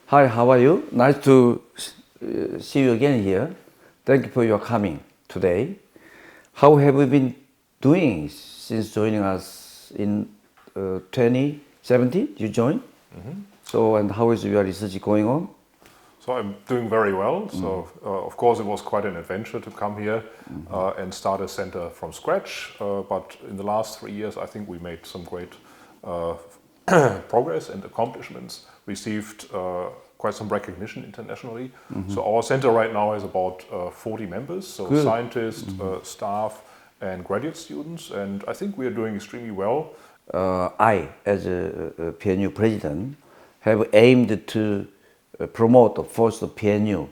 Hi, how are you? Nice to see you again here. Thank you for your coming today. How have you been doing since joining us in 2017? You joined? Mm-hmm. So, and how is your research going on? So I'm doing very well. So of course it was quite an adventure to come here and start a center from scratch. But in the last 3 years, I think we made some great progress and accomplishments. Received quite some recognition internationally. So our center right now has about 40 members. So Good. scientists, staff, and graduate students. And I think we are doing extremely well. I, as a PNU president, have aimed to promote the first PNU,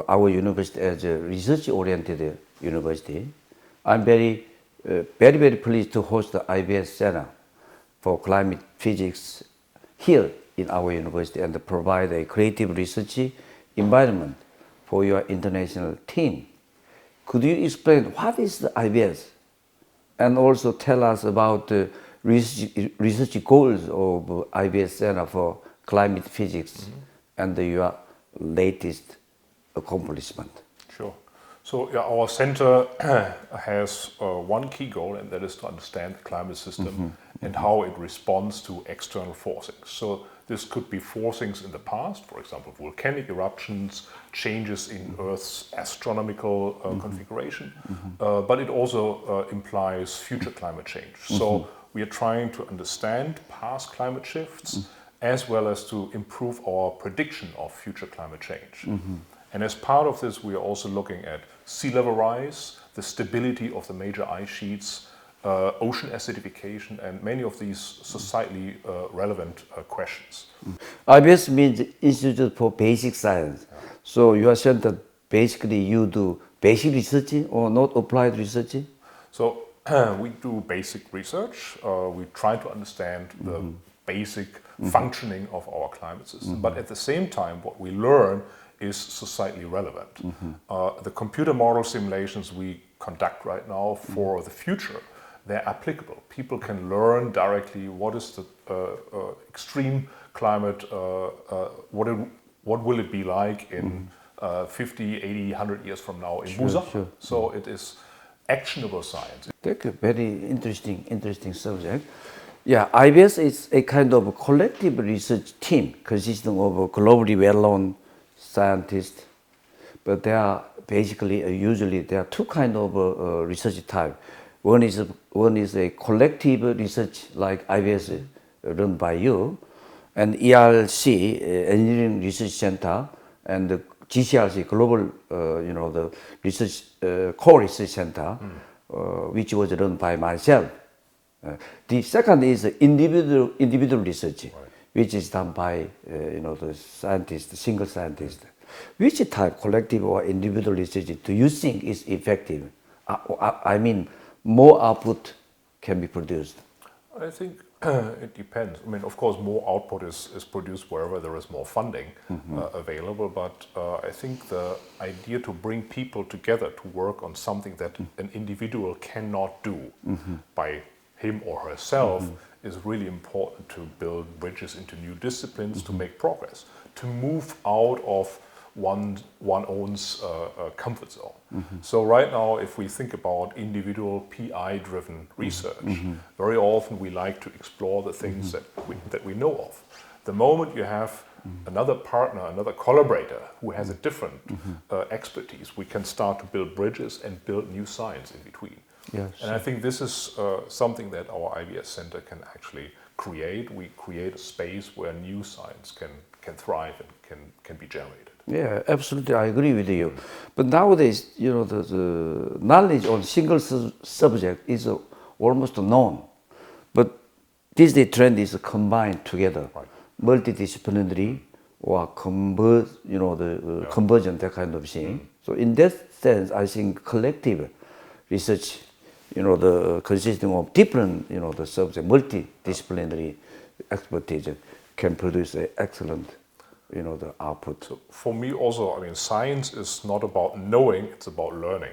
our university, as a research-oriented university. I'm very pleased to host the IBS Center for Climate Physics here in our university and provide a creative research environment for your international team. Could you explain what is the IBS and also tell us about the research goals of IBS Center for Climate Physics and your latest accomplishment? Sure. So yeah, our center has one key goal, and that is to understand the climate system and how it responds to external forcings. So this could be forcings in the past, for example, volcanic eruptions, changes in Earth's astronomical configuration, but it also implies future climate change. So we are trying to understand past climate shifts as well as to improve our prediction of future climate change. And as part of this, we are also looking at sea level rise, the stability of the major ice sheets, ocean acidification, and many of these societally relevant questions. IBS means Institute for Basic Science. Yeah. So your center, basically you do basic research or not applied research? So we do basic research. We try to understand the basic functioning of our climate system. But at the same time, what we learn is societally relevant. The computer model simulations we conduct right now for the future, they're applicable. People can learn directly what is the extreme climate, what will it be like in 50, 80, 100 years from now in Busan. Sure. So it is actionable science. That's a very interesting subject. Yeah, IBS is a kind of collective research team consisting of globally well-known scientists, but there are usually there are two kinds of research type. One is a collective research like IBS run by you, and ERC Engineering Research Center and the GCRC Global the research core research center, which was run by myself. The second is individual research, right, which is done by the scientist, single scientist. Which type, collective or individual research, do you think is effective? I mean, more output can be produced. I think it depends. I mean, of course, more output is produced wherever there is more funding available. But I think the idea to bring people together to work on something that an individual cannot do by him or herself is really important to build bridges into new disciplines, to make progress, to move out of one's comfort zone. So right now, if we think about individual PI-driven research, very often we like to explore the things that we know of. The moment you have another partner, another collaborator who has a different expertise, we can start to build bridges and build new science in between. Yes. And I think this is something that our IBS Center can actually create. We create a space where new science can thrive and can be generated. Yeah, absolutely, I agree with you. But nowadays, the knowledge on single subject is almost known. But this day trend is combined together, right, multidisciplinary or conversion, that kind of thing. So in that sense, I think collective research, consisting of different, the subject, multidisciplinary expertise can produce an excellent, the output. So for me also, I mean, science is not about knowing, it's about learning.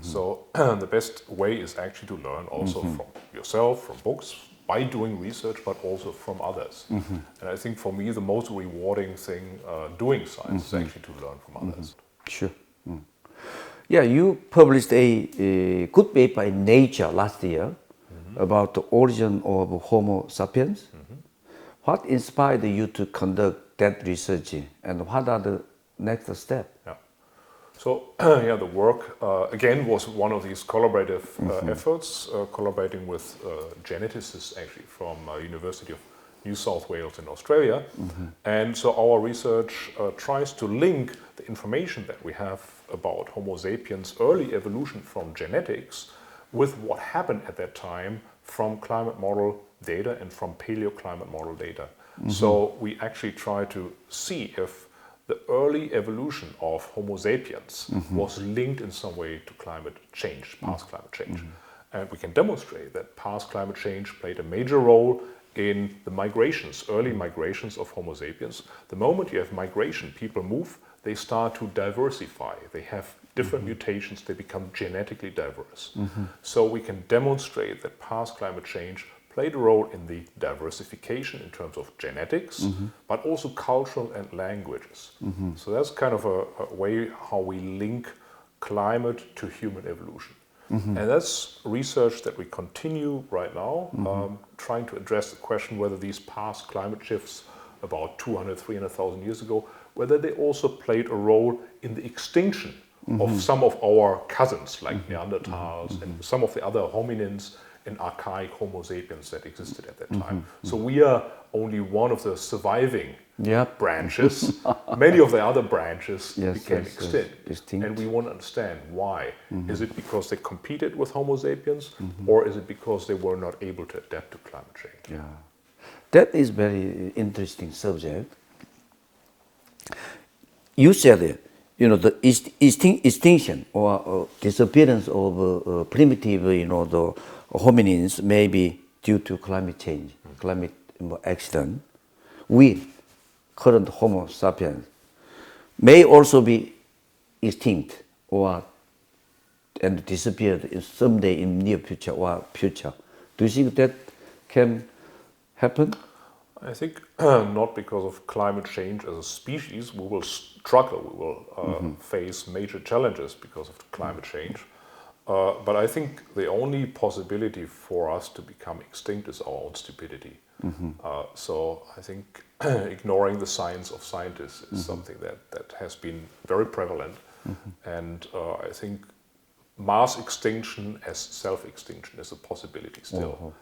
So the best way is actually to learn also from yourself, from books, by doing research, but also from others. And I think for me, the most rewarding thing doing science is actually to learn from others. Sure. Yeah, you published a good paper in Nature last year about the origin of Homo sapiens. What inspired you to conduct that research, and what are the next steps? Yeah. So yeah, the work again was one of these collaborative efforts, collaborating with geneticists actually from University of New South Wales in Australia. And so our research tries to link the information that we have about Homo sapiens' early evolution from genetics with what happened at that time from climate model data and from paleoclimate model data. So we actually try to see if the early evolution of Homo sapiens was linked in some way to climate change, past climate change. And we can demonstrate that past climate change played a major role in the migrations, early migrations of Homo sapiens. The moment you have migration, people move, they start to diversify. They have different mutations, they become genetically diverse. So we can demonstrate that past climate change played a role in the diversification in terms of genetics, but also cultural and languages. So that's kind of a way how we link climate to human evolution. And that's research that we continue right now, trying to address the question whether these past climate shifts about 200, 300,000 years ago, whether they also played a role in the extinction of some of our cousins, like Neanderthals and some of the other hominins and archaic Homo sapiens that existed at that time. So we are only one of the surviving branches. Many of the other branches became extinct. And we want to understand why. Is it because they competed with Homo sapiens, or is it because they were not able to adapt to climate change? Yeah, that is very interesting subject. You said, the extinction or disappearance of primitive, the hominins may be due to climate change, climate accident. We, current Homo sapiens, may also be extinct and disappeared someday in near future or future. Do you think that can happen? I think not because of climate change as a species. We will struggle, we will face major challenges because of climate change. But I think the only possibility for us to become extinct is our own stupidity. So I think ignoring the science of scientists is something that has been very prevalent. And I think mass extinction as self-extinction is a possibility still,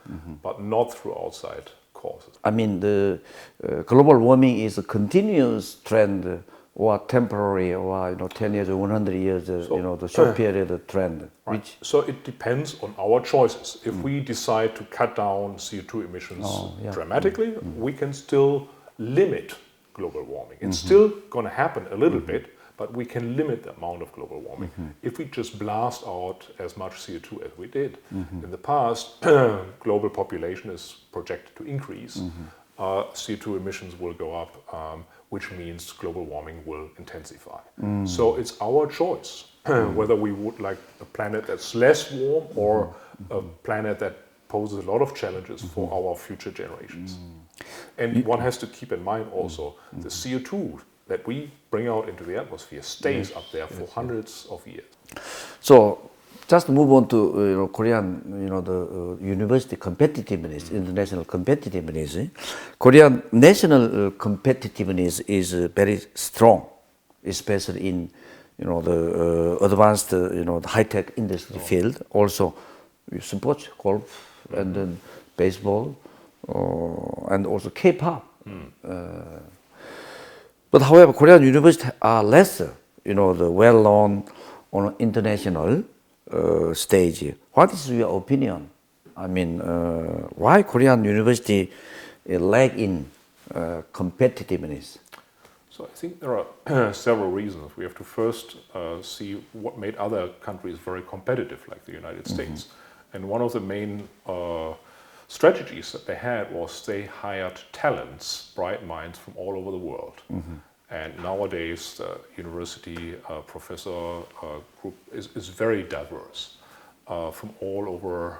but not through outside causes. I mean, the global warming is a continuous trend or temporary, or 10 years or 100 years, the short period trend. Right. So it depends on our choices. If we decide to cut down CO2 emissions dramatically, we can still limit global warming. It's still going to happen a little bit, but we can limit the amount of global warming. If we just blast out as much CO2 as we did in the past, global population is projected to increase. CO2 emissions will go up, which means global warming will intensify. So it's our choice whether we would like a planet that's less warm or a planet that poses a lot of challenges for our future generations. And one has to keep in mind also the CO2 that we bring out into the atmosphere stays up there for hundreds of years. So just move on to Korean, the university competitiveness, international competitiveness. Korean national competitiveness is very strong, especially in the advanced, the high-tech industry field. Also, sports, golf, and then baseball, and also K-pop. But however, Korean universities are lesser, the well-known on international stage. What is your opinion? I mean, why Korean university lack in competitiveness? So I think there are several reasons. We have to first see what made other countries very competitive, like the United States. And one of the main strategies that they had was they hired talents, bright minds from all over the world. And nowadays, the university professor group is very diverse. from all over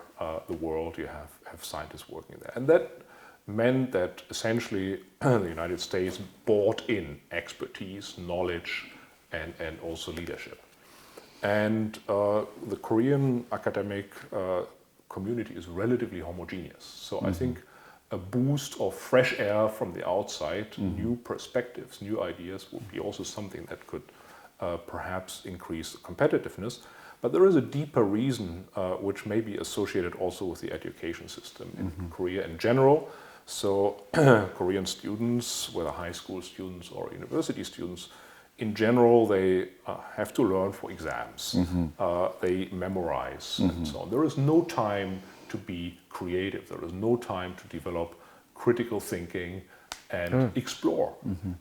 the world. You have scientists working there. And that meant that essentially the United States bought in expertise, knowledge, and also leadership. And the Korean academic community is relatively homogeneous. So I think a boost of fresh air from the outside, new perspectives, new ideas would be also something that could perhaps increase competitiveness. But there is a deeper reason which may be associated also with the education system in Korea in general. So Korean students, whether high school students or university students, in general, they have to learn for exams. They memorize and so on. There is no time to be creative. There is no time to develop critical thinking and explore.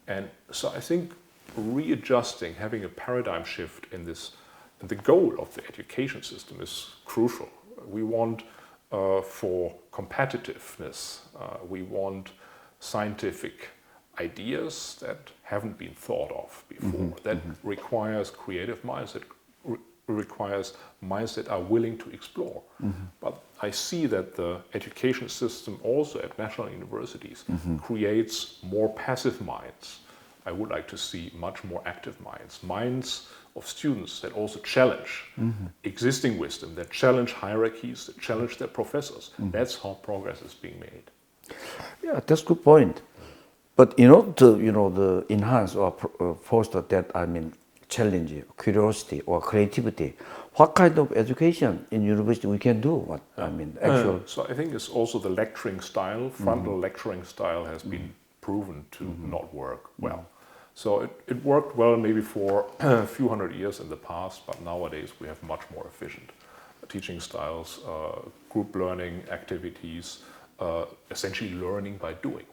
And so I think readjusting, having a paradigm shift in this, the goal of the education system is crucial. We want for competitiveness, we want scientific ideas that haven't been thought of before. That requires creative minds, that requires minds that are willing to explore. But I see that the education system also at national universities creates more passive minds. I would like to see much more active minds, minds of students that also challenge existing wisdom, that challenge hierarchies, that challenge their professors. That's how progress is being made. Yeah, that's a good point. But in order to, the enhance or foster that, challenge, curiosity or creativity, what kind of education in university we can do? Actual. So I think it's also the lecturing style, frontal lecturing style has been proven to not work well. So it worked well maybe for a few hundred years in the past, but nowadays we have much more efficient teaching styles, group learning activities, essentially learning by doing.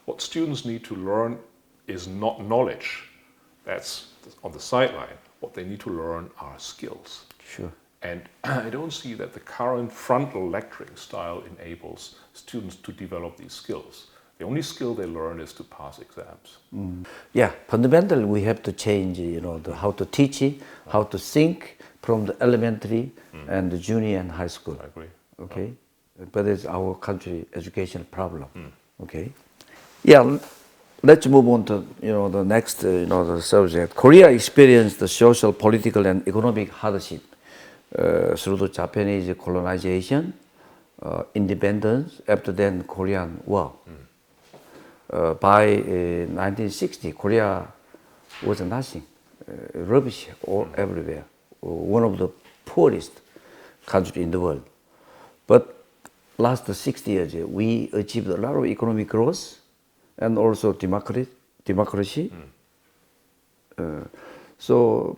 What students need to learn is not knowledge. That's on the sideline. What they need to learn are skills. Sure. And I don't see that the current frontal lecturing style enables students to develop these skills. The only skill they learn is to pass exams. Yeah, fundamentally we have to change, how to teach it, how to think from the elementary and the junior and high school. I agree. Okay, but it's our country education problem. Okay. Yeah, let's move on to the next the subject. Korea experienced the social, political, and economic hardship through the Japanese colonization, independence, after then Korean War. By 1960, Korea was nothing, rubbish all everywhere. One of the poorest countries in the world. But last 60 years, we achieved a lot of economic growth and also democracy. So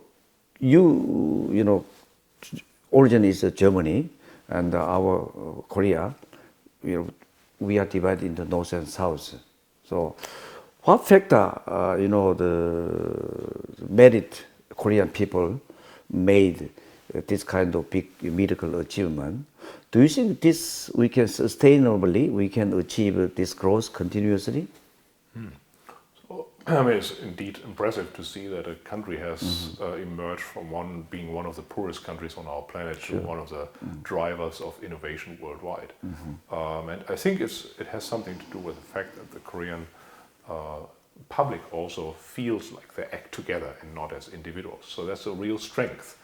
origin is Germany and our Korea. We are divided into north and south. So, what factor, the merit Korean people made this kind of big miracle achievement? Do you think this we can sustainably achieve this growth continuously? So, it's indeed impressive to see that a country has emerged from being one of the poorest countries on our planet to one of the drivers of innovation worldwide. And I think it has something to do with the fact that the Korean public also feels like they act together and not as individuals. So that's a real strength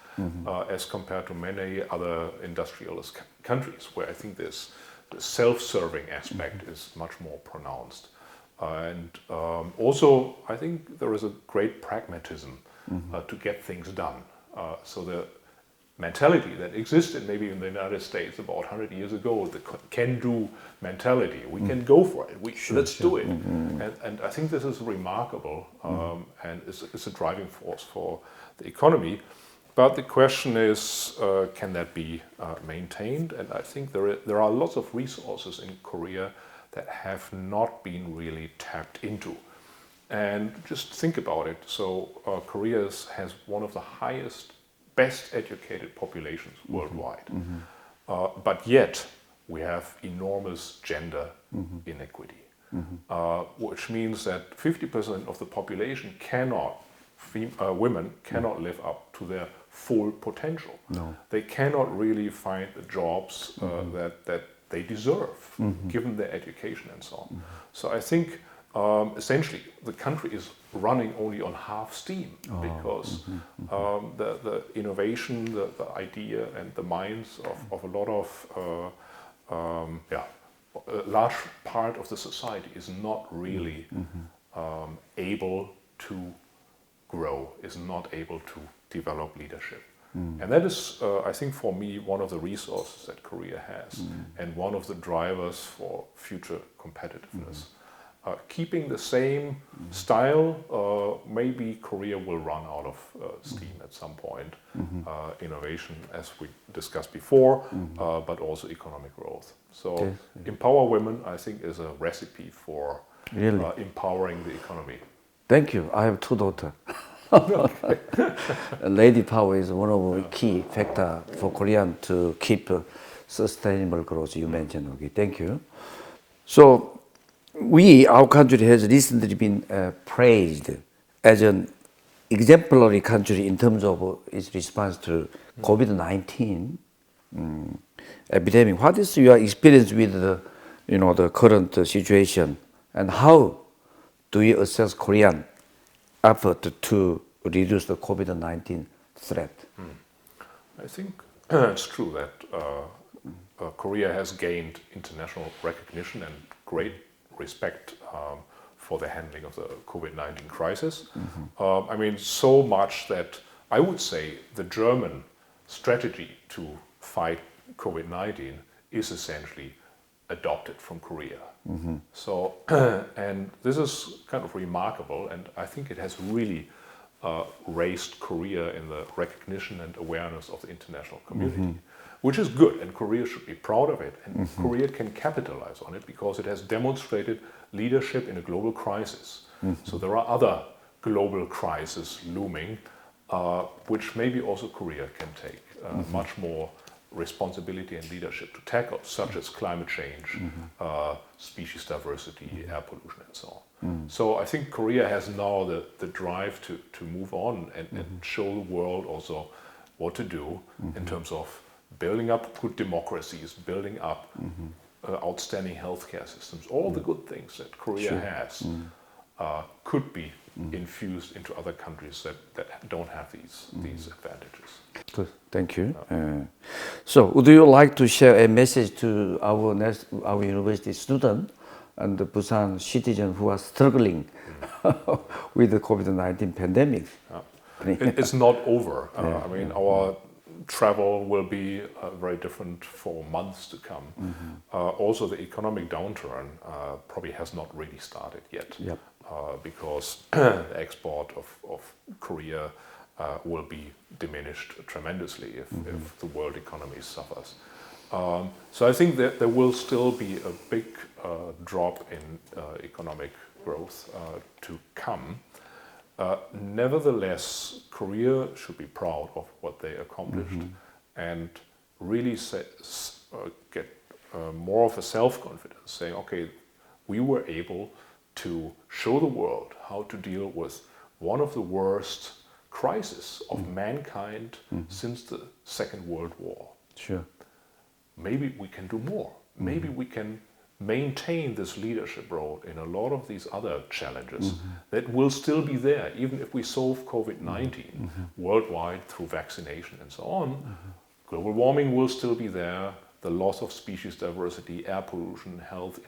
as compared to many other industrialist countries where I think the self-serving aspect is much more pronounced. And also, I think there is a great pragmatism to get things done. So the mentality that existed maybe in the United States about 100 years ago, the can-do mentality, we can go for it, let's do it. And I think this is remarkable and it's a driving force for the economy. But the question is, can that be maintained? And I think there are lots of resources in Korea that have not been really tapped into. And just think about it. So Korea has one of the highest, best educated populations worldwide. But yet we have enormous gender inequity, which means that 50% of the population cannot women cannot live up to their full potential. No. They cannot really find the jobs that they deserve, given their education and so on. So I think essentially the country is running only on half steam because the innovation, the idea, and the minds of a lot of a large part of the society is not really able to grow, is not able to develop leadership. And that is, I think, for me, one of the resources that Korea has and one of the drivers for future competitiveness. Keeping the same style, maybe Korea will run out of steam at some point. Innovation, as we discussed before, but also economic growth. So empower women, I think, is a recipe for empowering the economy. Thank you. I have two daughters. Lady power is one of the key factors for Korean to keep sustainable growth. You mentioned. Okay, thank you. So, our country has recently been praised as an exemplary country in terms of its response to COVID-19 epidemic. What is your experience with the current situation, and how do you assess Korean effort to reduce the COVID-19 threat? I think it's true that Korea has gained international recognition and great respect for the handling of the COVID-19 crisis. I mean, so much that I would say the German strategy to fight COVID-19 is essentially adopted from Korea. So, and this is kind of remarkable, and I think it has really raised Korea in the recognition and awareness of the international community, which is good, and Korea should be proud of it, and Korea can capitalize on it because it has demonstrated leadership in a global crisis. So there are other global crises looming, which maybe also Korea can take much more responsibility and leadership to tackle, such as climate change, species diversity, air pollution, and so on. So I think Korea has now the drive to move on and show the world also what to do in terms of building up good democracies, building up outstanding healthcare systems. All the good things that Korea has could be infused into other countries that don't have these advantages. Good, thank you. So, would you like to share a message to our university students and the Busan citizens who are struggling with the COVID-19 pandemic? It's not over. I mean, our travel will be very different for months to come. Also, the economic downturn probably has not really started yet, because the export of Korea will be diminished tremendously if the world economy suffers. So I think that there will still be a big drop in economic growth to come. Nevertheless, Korea should be proud of what they accomplished and really get more of a self-confidence, saying, okay, we were able to show the world how to deal with one of the worst crises of mankind since the Second World War. Sure. Maybe we can do more. Maybe we can maintain this leadership role in a lot of these other challenges that will still be there, even if we solve COVID-19 worldwide through vaccination and so on. Global warming will still be there, the loss of species diversity, air pollution, health,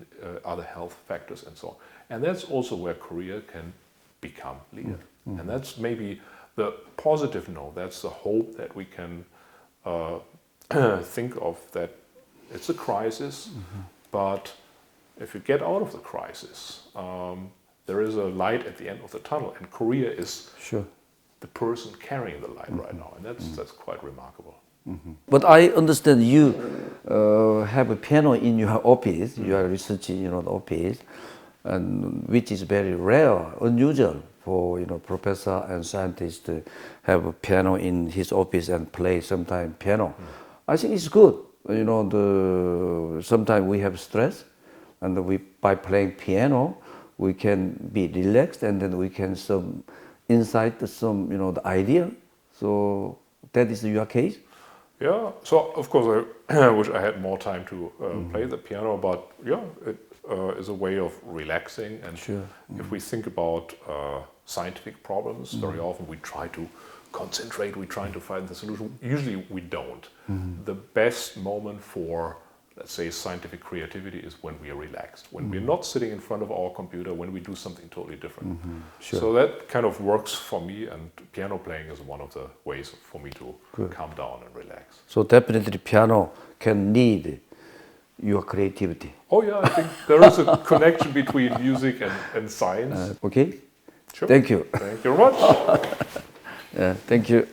other health factors and so on. And that's also where Korea can become leader. And that's maybe the positive note, that's the hope that we can think of, that it's a crisis, but if you get out of the crisis, there is a light at the end of the tunnel, and Korea is the person carrying the light right now, and that's quite remarkable. But I understand you have a piano in your office. You are researching in your office, and which is very rare, unusual for professor and scientist to have a piano in his office and play sometimes piano. I think it's good. Sometimes we have stress, and by playing piano, we can be relaxed, and then we can insight, some the idea. So that is your case. Yeah, so of course I wish I had more time to play the piano, but yeah, it is a way of relaxing. And if we think about scientific problems, very often we try to concentrate, we try to find the solution. Usually we don't. The best moment for, let's say, scientific creativity is when we are relaxed, when we're not sitting in front of our computer, when we do something totally different. So that kind of works for me, and piano playing is one of the ways for me to calm down and relax. So definitely piano can lead your creativity. Oh yeah, I think there is a connection between music and science. Okay? Sure. Thank you. Thank you very much. Thank you.